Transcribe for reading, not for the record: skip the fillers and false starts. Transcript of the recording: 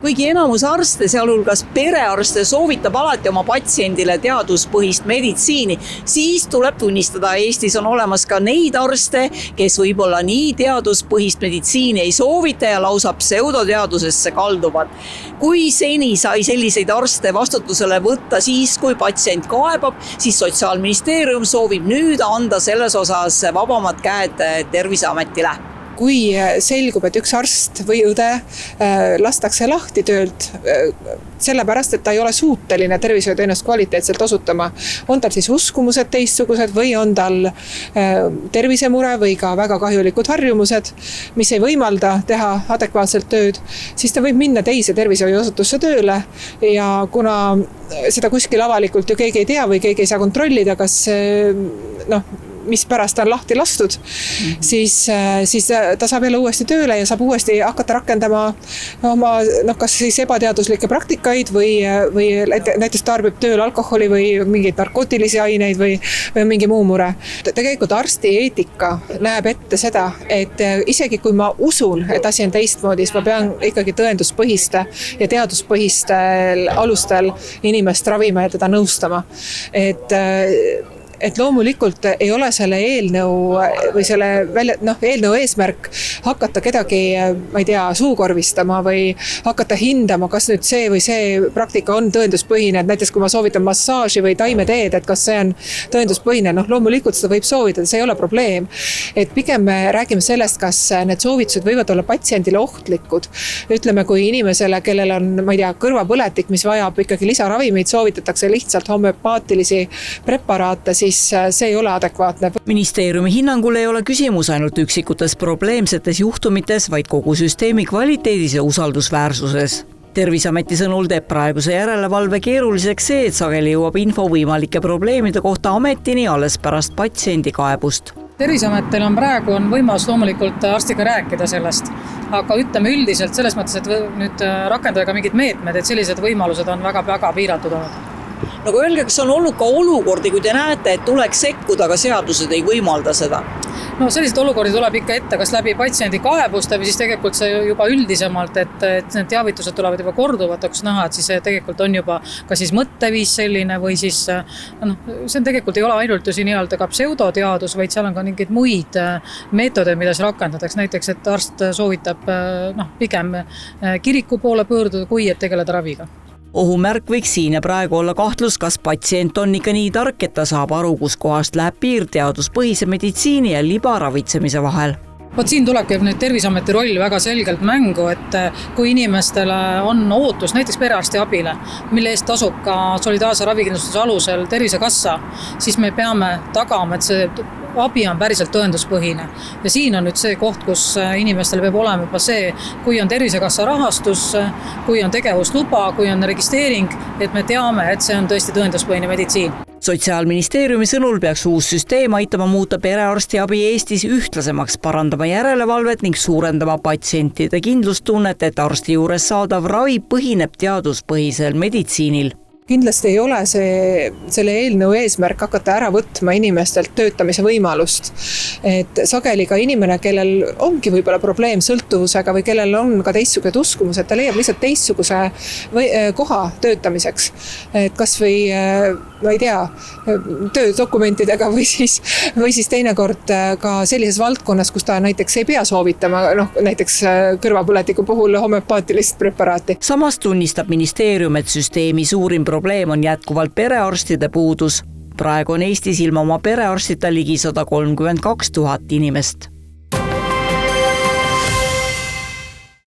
Kuigi enamus arste, sealhulgas perearste, soovitab alati oma patsiendile teaduspõhist meditsiini, siis tuleb tunnistada, Eestis on olemas ka neid arste, kes võib-olla nii teaduspõhist meditsiini ei soovita ja lausa pseudoteadusesse kalduvad. Kui seni sai selliseid arste vastutusele võtta siis, kui patsient kaebab, siis Sotsiaalministeerium soovib nüüd anda selles osas vabamad käed Terviseametile. Kui selgub, et üks arst või õde lastakse lahti töölt sellepärast, et ta ei ole suuteline tervishoiuteenust kvaliteetselt osutama, on tal siis uskumused teistsugused või on tal tervisemure või ka väga kahjulikud harjumused, mis ei võimalda teha adekvaatselt tööd, siis ta võib minna teise tervishoiuosutusse tööle ja kuna seda kuskil avalikult ju keegi ei tea või keegi ei saa kontrollida, kas mis pärast on lahti lastud, siis ta saab jälle uuesti tööle ja saab uuesti hakata rakendama oma kas siis ebateaduslikke praktikaid või näiteks tarbib tööl alkoholi või mingeid narkootilisi aineid või mingi muu mure. Tegelikult arsti eetika näeb ette seda, et isegi kui ma usun, et asi on teistmoodi, siis ma pean ikkagi tõenduspõhiste ja teaduspõhistel alustel inimest ravima ja teda nõustama. Et loomulikult ei ole selle eelnõu või selle eelnõu eesmärk hakata kedagi, ma ei tea, suukorvistama või hakata hindama, kas nüüd see või see praktika on tõenduspõhine, et näiteks kui ma soovitan massaaži või taimeteed, et kas see on tõenduspõhine, loomulikult seda võib soovida, see ei ole probleem. Et pigem me räägime sellest, kas need soovitused võivad olla patsiendile ohtlikud. Ütleme, kui inimesele, kellel on, ma ei tea, kõrvapõletik, mis vajab ikkagi lisaravimid, soovitatakse lihtsalt homöopaatilisi preparaate, siis see ei ole adekvaatne. Ministeeriumi hinnangul ei ole küsimus ainult üksikutes probleemsetes juhtumites, vaid kogu süsteemi kvaliteedis ja usaldusväärsuses. Terviseameti sõnul teeb praeguse järelevalve keeruliseks see, et sageli jõuab info võimalike probleemide kohta ametini alles pärast patsiendi kaebust. Terviseametil on praegu võimalus loomulikult arstiga rääkida sellest, aga ütleme üldiselt selles mõttes, et nüüd rakendada ka mingid meetmed, et sellised võimalused on väga piiratud olnud. Nagu öelge, kas on olnud ka olukordi, kui te näete, et tuleks sekkuda, aga seadused ei võimalda seda? Sellised olukordi tuleb ikka ette, kas läbi patsiendi kaebuste või siis tegelikult see juba üldisemalt, et need teavitused tulevad juba korduvatuks näha, et siis see tegelikult on juba ka siis mõtteviis selline või siis see tegelikult ei ole ainult ju siin ka pseudoteadus, vaid seal on ka mingeid muid meetodeid, mida siis rakendatakse. Näiteks, et arst soovitab pigem kiriku poole pöörduda, kui et tegeleda raviga. Ohumärk võiks siin ja praegu olla kahtlus, kas patsient on ikka nii tark, et ta saab aru, kus kohast läheb piir teaduspõhise meditsiini ja libaravitsemise vahel. Siin tulebki nüüd Terviseameti roll väga selgelt mängu, et kui inimestele on ootus näiteks perearsti abile, mille eest tasub ka solidaarse ravikindlustuse alusel Tervisekassa, siis me peame tagama, et see abi on päriselt tõenduspõhine. Ja siin on nüüd see koht, kus inimestel peab olema juba see, kui on Tervisekassa rahastus, kui on tegevusluba, kui on registreering, et me teame, et see on tõesti tõenduspõhine meditsiin. Sotsiaalministeeriumi sõnul peaks uus süsteem aitama muuta perearsti abi Eestis ühtlasemaks, parandama järelevalvet ning suurendama patsientide kindlustunnet, et arsti juures saadav ravi põhineb teaduspõhisel meditsiinil. Kindlasti ei ole selle eelnõu eesmärk hakata ära võtma inimestelt töötamise võimalust. Et sageli ka inimene, kellel ongi võib-olla probleem sõltuvusega või kellel on ka teistsugused uskumused, ta leiab lihtsalt teistsuguse koha töötamiseks. Et kas või, ma ei tea, töödokumentidega või siis teinekord ka sellises valdkonnas, kus ta näiteks ei pea soovitama, näiteks kõrvapõletiku puhul homöopaatilist preparaati. Samas tunnistab ministeerium, et süsteemi suurim probleem on jätkuvalt perearstide puudus. Praegu on Eestis ilma oma perearstita ligi 132 000 inimest.